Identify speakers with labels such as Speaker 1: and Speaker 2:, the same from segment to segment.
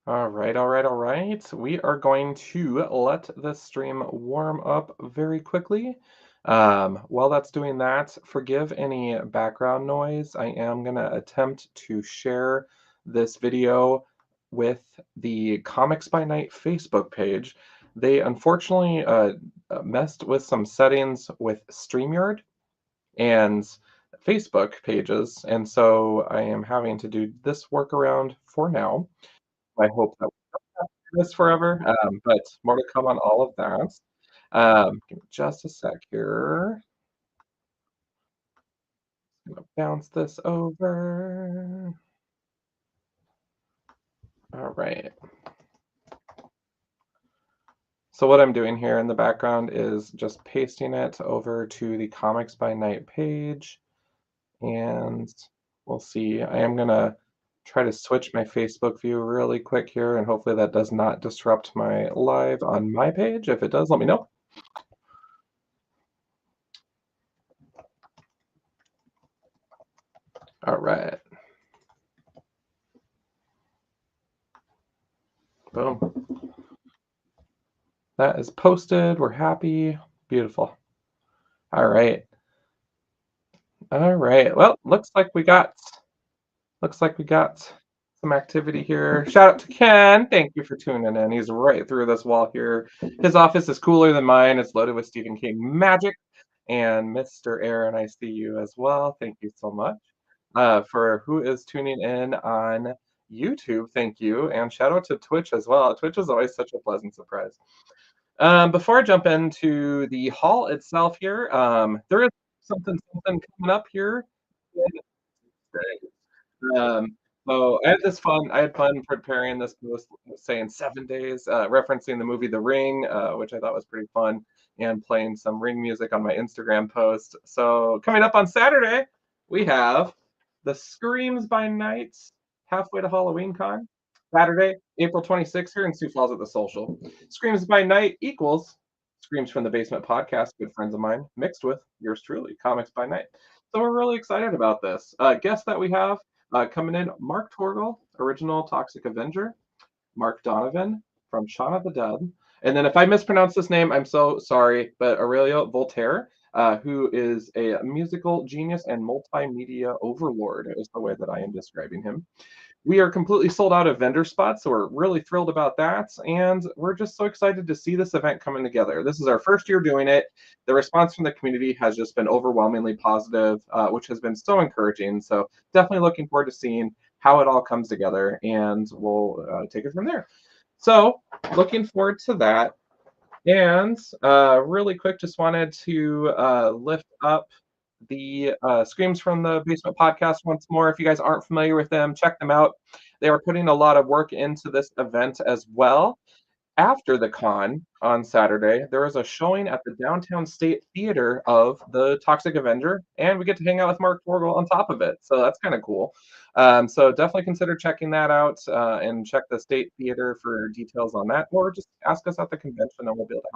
Speaker 1: All right, all right, all right. We are going to let this stream warm up very quickly. While that's doing that, forgive any background noise. I am going to attempt to share this video with the Comics by Night Facebook page. They unfortunately messed with some settings with StreamYard and Facebook pages, and so I am having to do this workaround for now. I hope that this forever, but more to come on all of that. Give me just a sec here. I'm gonna bounce this over. All right. So what I'm doing here in the background is just pasting it over to the Comics by Night page, and we'll see. I am gonna try to switch my Facebook view really quick here, and hopefully that does not disrupt my live on my page. If it does, let me know. All right. Boom. That is posted. We're happy. Beautiful. All right. All right. Well, looks like we got some activity here. Shout out to Ken. Thank you for tuning in. He's right through this wall here. His office is cooler than mine. It's loaded with Stephen King magic. And Mr. Aaron, I see you as well. Thank you so much. For who is tuning in on YouTube, thank you. And shout out to Twitch as well. Twitch is always such a pleasant surprise. Before I jump into the hall itself here, there is something coming up here. Um, so I had fun preparing this post, saying 7 days, referencing the movie The Ring, which I thought was pretty fun, and playing some Ring music on my Instagram post. So coming up on Saturday, we have the Screams by Night halfway to Halloween Con. Saturday, April 26th here in Sioux Falls at the Social. Screams by Night equals Screams from the Basement podcast, good friends of mine, mixed with yours truly, Comics by Night. So we're really excited about this. Guests that we have coming in, Mark Torgel, original Toxic Avenger, Mark Donovan from Shaun of the Dead, and then if I mispronounce this name, I'm so sorry, but Aurelio Voltaire, who is a musical genius and multimedia overlord, is the way that I am describing him. We are completely sold out of vendor spots, so we're really thrilled about that. And we're just so excited to see this event coming together. This is our first year doing it. The response from the community has just been overwhelmingly positive, which has been so encouraging. So definitely looking forward to seeing how it all comes together, and we'll take it from there. So looking forward to that. And really quick, just wanted to lift up the Screams from the Basement podcast once more. If you guys aren't familiar with them, check them out. They are putting a lot of work into this event as well. After the con on Saturday, there was a showing at the Downtown State Theater of the Toxic Avenger, and we get to hang out with Mark Torgel on top of it. So that's kind of cool. So definitely consider checking that out and check the State Theater for details on that, or just ask us at the convention and we'll be able to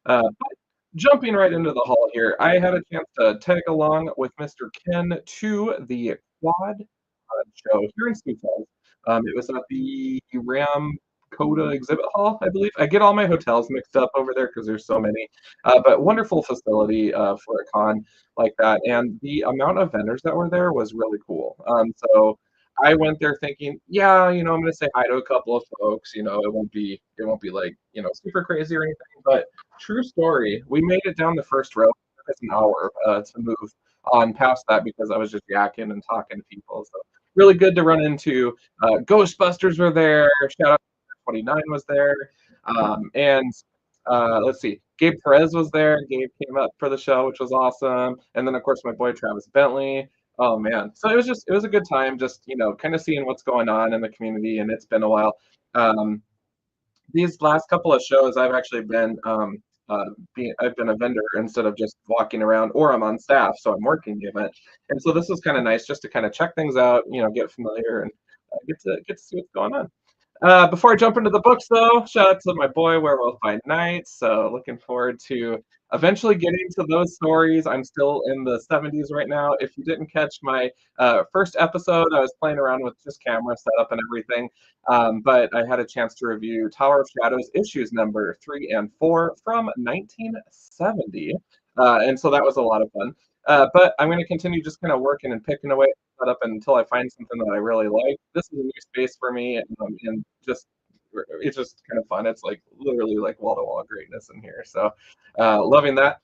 Speaker 1: help. But jumping right into the hall here, I had a chance to tag along with Mr. Ken to the quad show here in Sioux Falls. It was at the Ram Coda Exhibit Hall, I believe. I get all my hotels mixed up over there because there's so many, but wonderful facility for a con like that. And the amount of vendors that were there was really cool. So I went there thinking, yeah, I'm going to say hi to a couple of folks. It won't be like super crazy or anything. But true story, we made it down the first row. It took us an hour to move on past that because I was just yakking and talking to people. So really good to run into. Ghostbusters were there. Shout out to 29 was there. And let's see, Gabe Perez was there. Gabe came up for the show, which was awesome. And then of course my boy Travis Bentley. Oh man, so it was a good time, just kind of seeing what's going on in the community, and it's been a while. Um, these last couple of shows, I've actually been I've been a vendor instead of just walking around, or I'm on staff, so I'm working the event. And so this was kind of nice just to kind of check things out, get familiar and get to see what's going on. Before I jump into the books, though, shout out to my boy Werewolf by Night. So looking forward to eventually getting to those stories. I'm still in the 70s right now. If you didn't catch my first episode, I was playing around with just camera setup and everything. But I had a chance to review Tower of Shadows issues number 3 and 4 from 1970. And so that was a lot of fun. But I'm going to continue just kind of working and picking away at the setup until I find something that I really like. This is a new space for me, and just it's just kind of fun. It's like literally like wall to wall greatness in here. So loving that.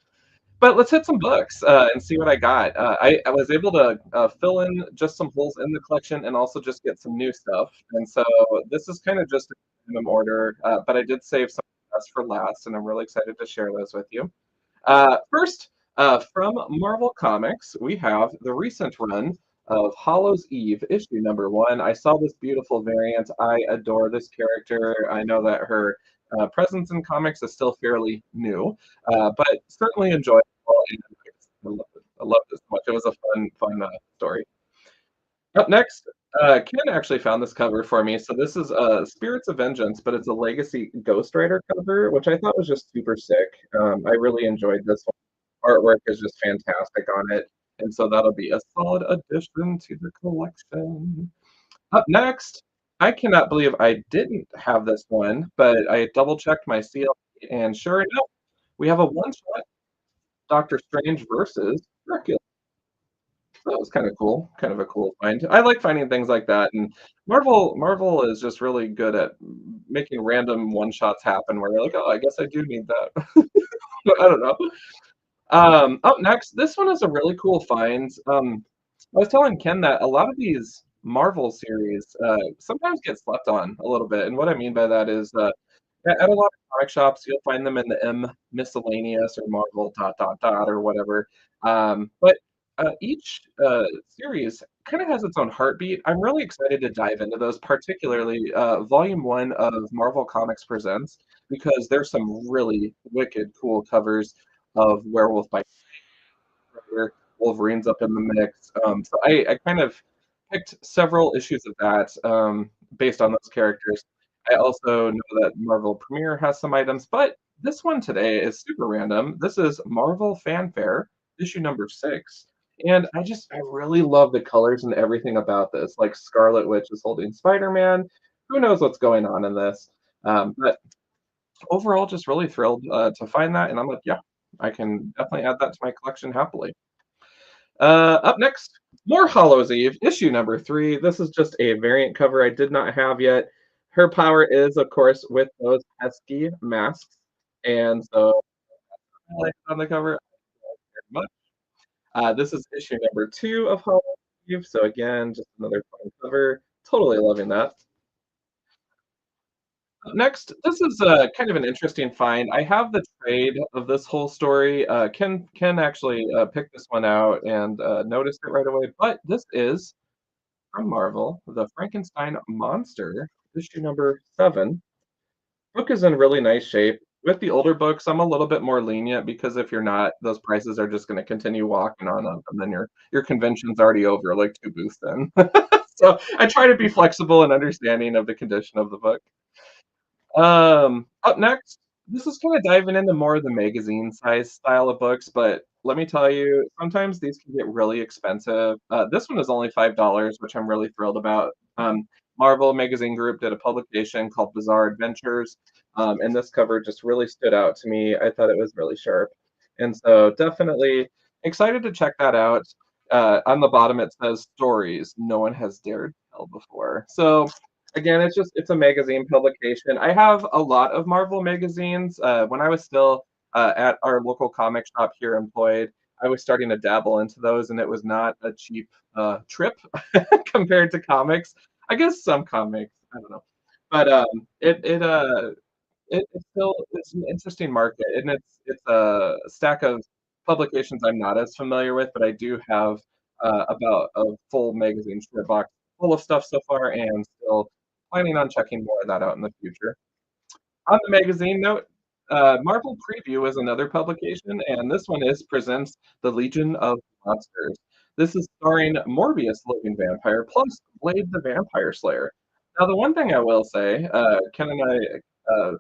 Speaker 1: But let's hit some books and see what I got. I was able to fill in just some holes in the collection and also just get some new stuff. And so this is kind of just a random order, but I did save some best for last, and I'm really excited to share those with you. First, from Marvel Comics, we have the recent run of Hollow's Eve, issue number 1. I saw this beautiful variant. I adore this character. I know that her presence in comics is still fairly new, but certainly enjoyable. And I love this so much. It was a fun story. Up next, Ken actually found this cover for me. So this is Spirits of Vengeance, but it's a Legacy Ghost Rider cover, which I thought was just super sick. I really enjoyed this one. Artwork is just fantastic on it, and so that'll be a solid addition to the collection. Up next, I cannot believe I didn't have this one, but I double checked my CLP, and sure enough, we have a one shot Doctor Strange versus Dracula. So that was kind of cool, kind of a cool find. I like finding things like that, and Marvel is just really good at making random one shots happen where you're like, oh, I guess I do need that. But I don't know. Up next, this one is a really cool find. I was telling Ken that a lot of these Marvel series sometimes get slept on a little bit, and what I mean by that is at a lot of comic shops you'll find them in the M miscellaneous or Marvel dot dot dot or whatever. But each series kind of has its own heartbeat. I'm really excited to dive into those, particularly Volume One of Marvel Comics Presents, because there's some really wicked cool covers of Werewolf by Night. Wolverine's up in the mix. So I kind of picked several issues of that based on those characters. I also know that Marvel Premiere has some items, but this one today is super random. This is Marvel Fanfare, issue number 6. And I really love the colors and everything about this. Like Scarlet Witch is holding Spider-Man. Who knows what's going on in this? But overall, just really thrilled to find that. And I'm like, yeah, I can definitely add that to my collection happily. Up next, more Hallows Eve, issue number 3. This is just a variant cover I did not have yet. Her power is, of course, with those pesky masks. And so I like it on the cover very much. This is issue number 2 of Hallows Eve. So again, just another fun cover. Totally loving that. Next, this is kind of an interesting find. I have the trade of this whole story. Ken actually picked this one out and noticed it right away. But this is from Marvel, the Frankenstein Monster, issue number 7. Book is in really nice shape. With the older books, I'm a little bit more lenient because if you're not, those prices are just going to continue walking on up, and then your convention's already over like 2 booths in. So I try to be flexible and understanding of the condition of the book. Up next, this is kind of diving into more of the magazine size style of books, but let me tell you, sometimes these can get really expensive. This one is only $5, which I'm really thrilled about. Marvel Magazine Group did a publication called Bizarre Adventures, and this cover just really stood out to me. I thought it was really sharp, and so definitely excited to check that out. On the bottom, it says stories no one has dared tell before. So again, it's a magazine publication. I have a lot of Marvel magazines. When I was still at our local comic shop here employed, I was starting to dabble into those, and it was not a cheap trip compared to comics. I guess some comics, I don't know, but it's an interesting market, and it's a stack of publications I'm not as familiar with, but I do have about a full magazine short box full of stuff so far, and still planning on checking more of that out in the future. On the magazine note, Marvel Preview is another publication, and this one is presents the Legion of Monsters. This is starring Morbius, Living Vampire, plus Blade the Vampire Slayer. Now, the one thing I will say, Ken and I,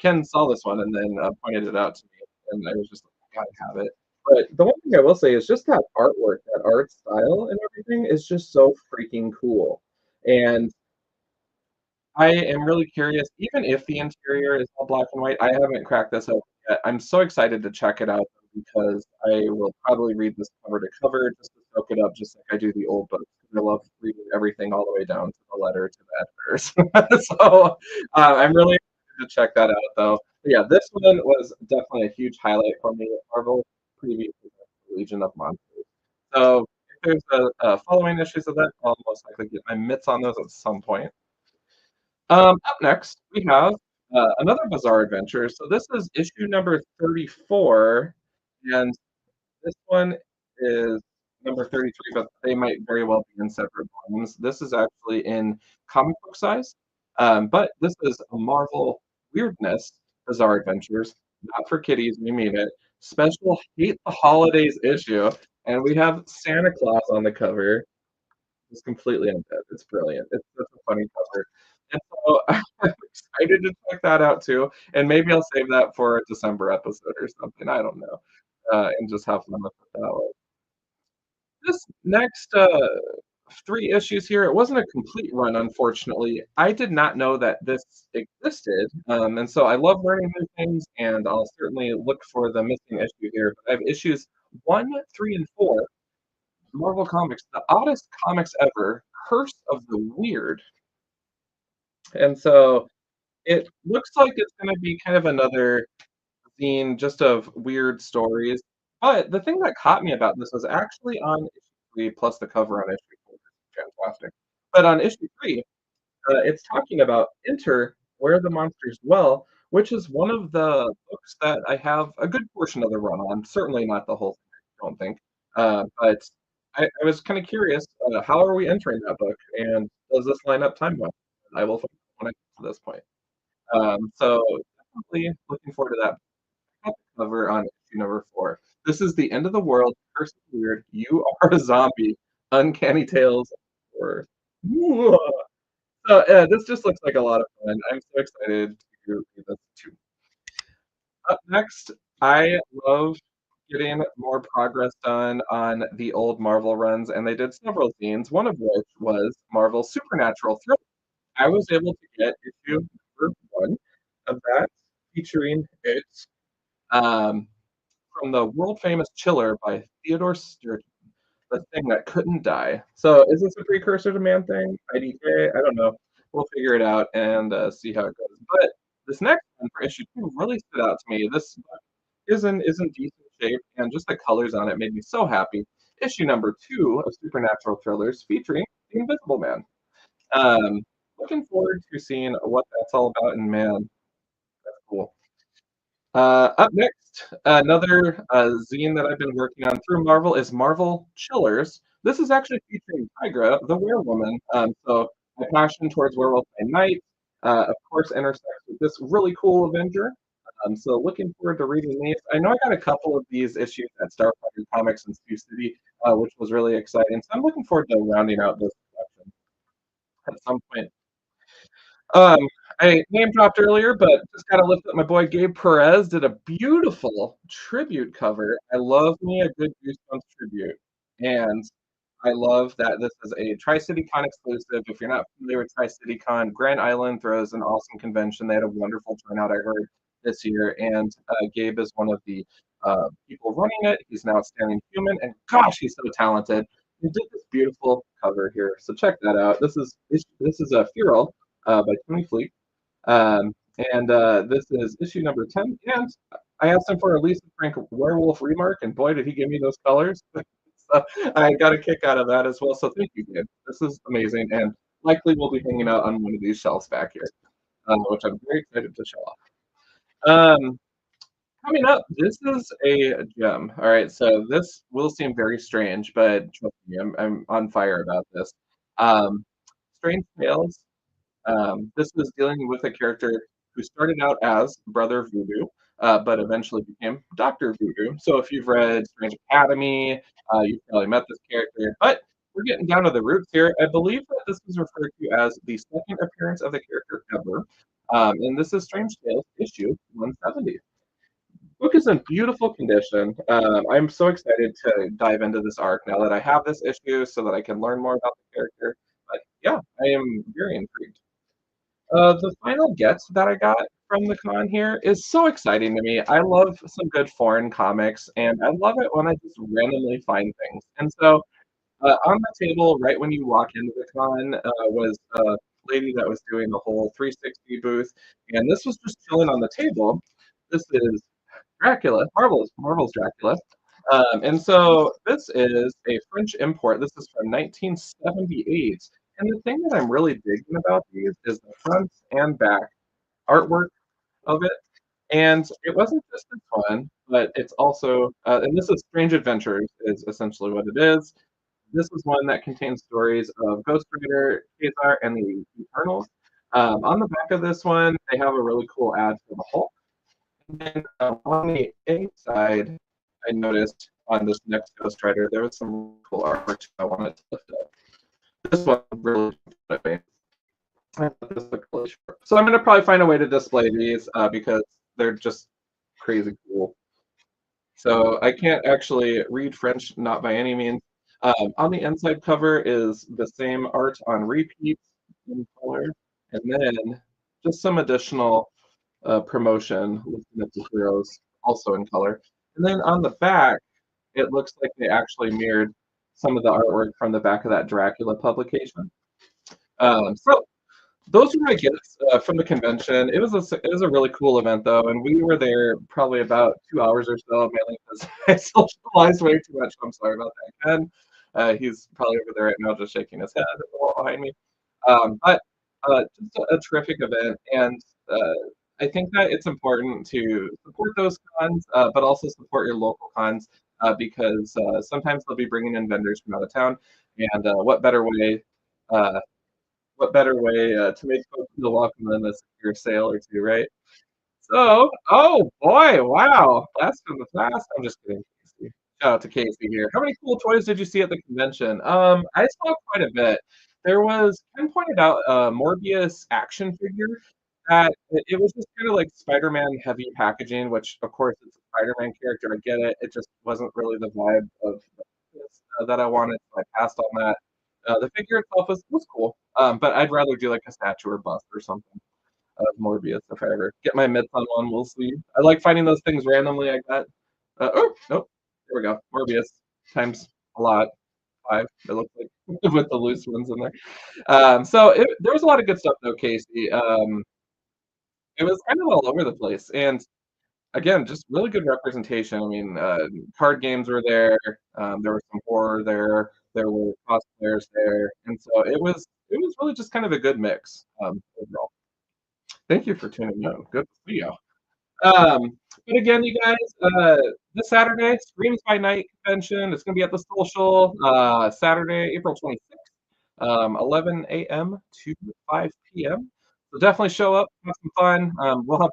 Speaker 1: Ken saw this one and then pointed it out to me. and I was just like, "I gotta have it." But the one thing I will say is just that artwork, that art style and everything is just so freaking cool. And I am really curious, even if the interior is all black and white, I haven't cracked this open yet. I'm so excited to check it out because I will probably read this cover to cover just to soak it up, just like I do the old books. I love reading everything all the way down to the letter to the editors. So I'm really excited to check that out, though. But yeah, this one was definitely a huge highlight for me with Marvel previously Legion of Monsters. So if there's following issues of that, I'll most likely get my mitts on those at some point. Up next, we have another Bizarre Adventure. So this is issue number 34, and this one is number 33, but they might very well be in separate volumes. This is actually in comic book size, but this is a Marvel Weirdness Bizarre Adventures, not for kiddies, we mean it. Special Hate the Holidays issue, and we have Santa Claus on the cover. It's completely undead. It's brilliant. It's such a funny cover. And so I'm excited to check that out too. And maybe I'll save that for a December episode or something. I don't know. And just have fun with it that way. This next three issues here, it wasn't a complete run, unfortunately. I did not know that this existed. And so I love learning new things, and I'll certainly look for the missing issue here. But I have issues one, three, and four. Marvel Comics, the oddest comics ever, Curse of the Weird. And so it looks like it's going to be kind of another scene just of weird stories. But the thing that caught me about this was actually on issue three, plus the cover on issue four. Fantastic. But on issue three, it's talking about Enter Where the Monsters Dwell, which is one of the books that I have a good portion of the run on. Certainly not the whole thing, I don't think. But I was kind of curious, how are we entering that book, and does this line up time-wise? I will find out when I get to this point. So definitely looking forward to that cover on issue number four. This is the end of the world. Curse is weird. You are a zombie. Uncanny Tales. Or so this just looks like a lot of fun. I'm so excited to read this too. Up next, I love getting more progress done on the old Marvel runs, and they did several scenes, one of which was Marvel Supernatural Thriller. I was able to get issue number one of that, featuring it um, from the world famous Chiller by Theodore Sturgeon, the thing that couldn't die. So, is this a precursor to Man Thing? IDK? I don't know. We'll figure it out and see how it goes. But this next one for issue two really stood out to me. This book is in decent shape, and just the colors on it made me so happy. Issue number two of Supernatural Thrillers featuring the Invisible Man. Um, Looking forward to seeing what that's all about, and man, that's cool. Up next, another zine that I've been working on through Marvel is Marvel Chillers. This is actually featuring Tigra, the werewoman. So my passion towards Werewolf by Night, of course, intersects with this really cool Avenger. So looking forward to reading these. I know I got a couple of these issues at Starfighter Comics in Sioux City, which was really exciting. So I'm looking forward to rounding out this collection at some point. Um, I name dropped earlier, but just gotta lift up my boy Gabe Perez did a beautiful tribute cover. I love me a good Goosebumps tribute, and I love that this is a Tri-City Con exclusive. If you're not familiar with Tri-City Con, Grand Island throws an awesome convention. They had a wonderful turnout, I heard, this year, and Gabe is one of the people running it. He's an outstanding human, and gosh, he's so talented. He did this beautiful cover here, so check that out. This is a Feral by Tony Fleet. Um, and this is issue number 10. And I asked him for a Lisa Frank werewolf remark, and boy, did he give me those colors. So I got a kick out of that as well. So thank you, Gabe. This is amazing. And likely we'll be hanging out on one of these shelves back here, which I'm very excited to show off. Um, Coming up, this is a gem. All right, so this will seem very strange, but trust me, I'm on fire about this. Um, Strange Tales. This was dealing with a character who started out as Brother Voodoo, but eventually became Doctor Voodoo. So if you've read Strange Academy, you've probably met this character. But we're getting down to the roots here. I believe that this is referred to as the second appearance of the character ever. And this is Strange Tales issue 170. Book is in beautiful condition. I'm so excited to dive into this arc now that I have this issue so that I can learn more about the character. But yeah, I am very intrigued. The final get that I got from the con here is so exciting to me. I love some good foreign comics, and I love it when I just randomly find things. And so, on the table, right when you walk into the con, was a lady that was doing the whole 360 booth, and this was just chilling on the table. This is Dracula, Marvel's Dracula. And so this is a French import. This is from 1978. And the thing that I'm really digging about these is the front and back artwork of it. And it wasn't just this one, but it's also, and this is Strange Adventures, is essentially what it is. This is one that contains stories of Ghost Rider, Quasar, and the Eternals. On the back of this one, they have a really cool ad for the Hulk. And then on the inside, I noticed on this next Ghost Rider, there was some cool artwork I wanted to lift up. This one really jumped at me. I thought this looked really short. So I'm going to probably find a way to display these because they're just crazy cool. So I can't actually read French, not by any means. On the inside cover is the same art on repeat in color, and then just some additional promotion looking at the heroes also in color. And then on the back, it looks like they actually mirrored some of the artwork from the back of that Dracula publication. So those were my gifts from the convention. It was a really cool event though, and we were there probably about 2 hours or so, mainly because I socialized way too much. I'm sorry about that, Ken. He's probably over there right now, just shaking his head at the wall behind me. But just a terrific event, and I think that it's important to support those cons, but also support your local cons because sometimes they'll be bringing in vendors from out of town, and uh, what better way to make folks feel welcome than a secure sale or two, right? So, oh boy, wow, blast from the past. I'm just kidding, Casey. Shout out to Casey here. How many cool toys did you see at the convention? I saw quite a bit. There was Ken pointed out a Morbius action figure that it was just kind of like Spider-Man heavy packaging, which of course it's a Spider-Man character. I get it. It just wasn't really the vibe of this, that I wanted, so I passed on that. The figure itself was cool, but I'd rather do like a statue or bust or something of Morbius if I ever get my mitts on one. We'll see. I like finding those things randomly. I got. Oh nope, there we go. Morbius times a lot. Five. It looks like with the loose ones in there. There was a lot of good stuff though, Casey. It was kind of all over the place, and again, just really good representation. I mean, card games were there. There was some horror there. There were cosplayers there, and so it was really just kind of a good mix overall. Thank you for tuning in. Good to see you. But again, you guys, this Saturday, Screams by Night convention. It's going to be at the social Saturday, April 26th, 11 a.m. to 5 p.m. So definitely show up, have some fun. We'll have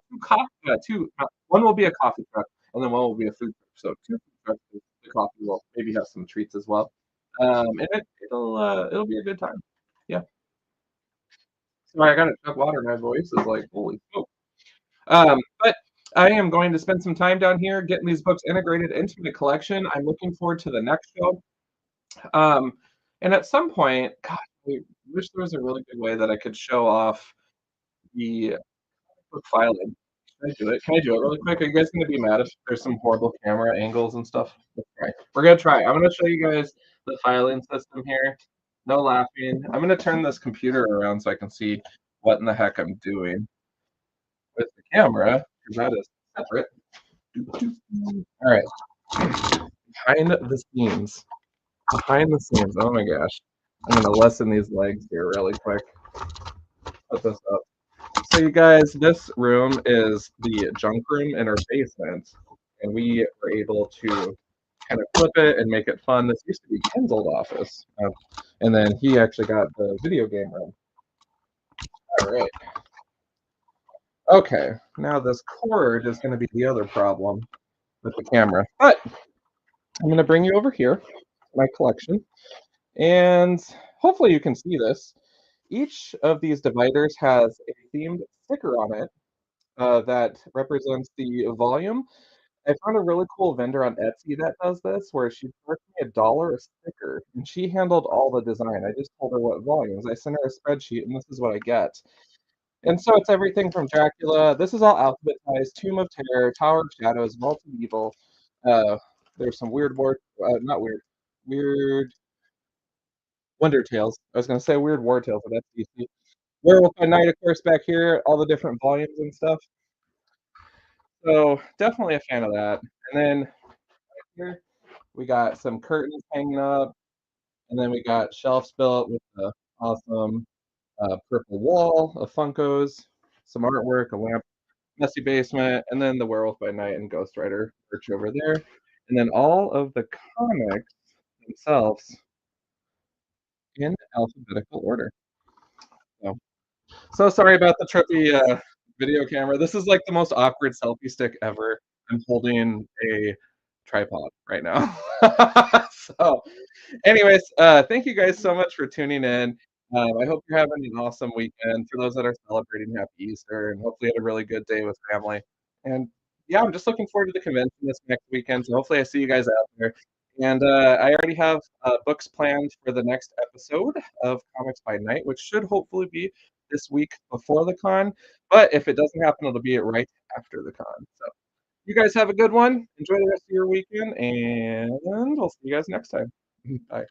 Speaker 1: one will be a coffee truck, and then one will be a food truck. So two food trucks. The coffee will maybe have some treats as well. And it'll be a good time. Yeah. Sorry, I got to chug water. My voice is like holy smoke. But I am going to spend some time down here getting these books integrated into my collection. I'm looking forward to the next show. Um, and at some point, God, I wish there was a really good way that I could show off the book filing. Can I do it? Can I do it really quick? Are you guys going to be mad if there's some horrible camera angles and stuff? Let's try. We're going to try. I'm going to show you guys the filing system here. No laughing. I'm going to turn this computer around so I can see what in the heck I'm doing with the camera, because that is separate. All right. Behind the scenes. Behind the scenes. Oh my gosh. I'm going to lessen these legs here really quick. Put this up. So, you guys, this room is the junk room in our basement. And we were able to kind of flip it and make it fun. This used to be Ken's old office. And then he actually got the video game room. All right. Okay. Now this cord is going to be the other problem with the camera. But I'm going to bring you over here, my collection, and hopefully you can see this. Each of these dividers has a themed sticker on it that represents the volume, I found a really cool vendor on Etsy that does this, where she charged me $1 a sticker, and she handled all the design. I just told her what volumes. I sent her a spreadsheet, and this is what I get. And so it's everything from Dracula, this is all alphabetized, Tomb of Terror, Tower of Shadows, Vault of Evil. Uh, there's some weird war not weird, weird Wonder Tales. I was gonna say Weird War Tales, but that's DC. Werewolf by Night, of course, back here, all the different volumes and stuff. So definitely a fan of that. And then here we got some curtains hanging up, and then we got shelves built with the awesome purple wall of Funkos, some artwork, a lamp, messy basement, and then the Werewolf by Night and Ghost Rider merch over there, and then all of the comics themselves in alphabetical order. So so sorry about the trippy, video camera. This is, like, the most awkward selfie stick ever. I'm holding a tripod right now. So, anyways, thank you guys so much for tuning in. I hope you're having an awesome weekend. For those that are celebrating, happy Easter, and hopefully you had a really good day with family. And, yeah, I'm just looking forward to the convention this next weekend, so hopefully I see you guys out there. And, I already have, books planned for the next episode of Comics by Night, which should hopefully be this week before the con, but if it doesn't happen, it'll be right after the con. So you guys have a good one. Enjoy the rest of your weekend, and we'll see you guys next time. Bye.